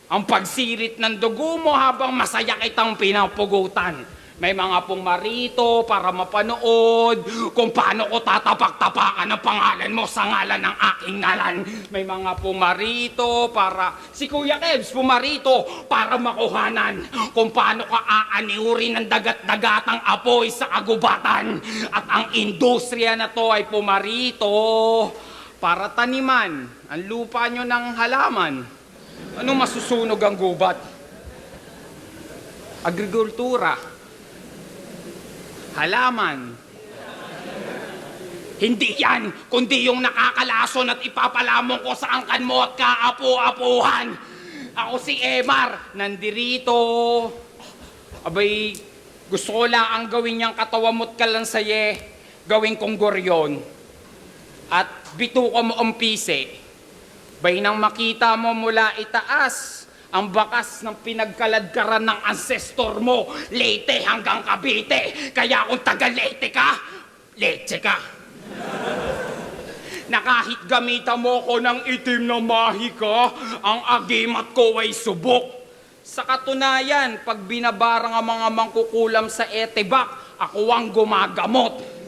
ang pagsirit ng dugo mo habang masaya kitang pinapugutan. May mga pumarito para mapanood kung paano ko tatapak-tapakan ang pangalan mo sa ngalan ng aking ngalan. May mga pumarito para, si Kuya Kebs pumarito para makuhanan kung paano ka aaniurin ng dagat-dagatang apoy sa kagubatan. At ang industriya na to ay pumarito para taniman ang lupa nyo ng halaman. Ano masusunog ang gubat? Agrikultura. Halaman. Hindi yan, kundi yung nakakalason at ipapalamon ko sa angkan mo at kaapu-apuhan. Ako si Emar, nandirito. Abay, gusto ko lang ang gawin niyang katawamot kalansaye, gawin kong goryon. At bituko mo ang pise. Bay nang makita mo mula itaas, ang bakas ng pinagkaladkaran ng ancestor mo, Leyte hanggang Cavite. Kaya kung taga Leyte ka, leche ka. Na kahit gamitan mo ko ng itim na mahika, ang agimat ko ay subok. Sa katunayan, pag binabarang ang mga mangkukulam sa etebak, ako ang gumagamot.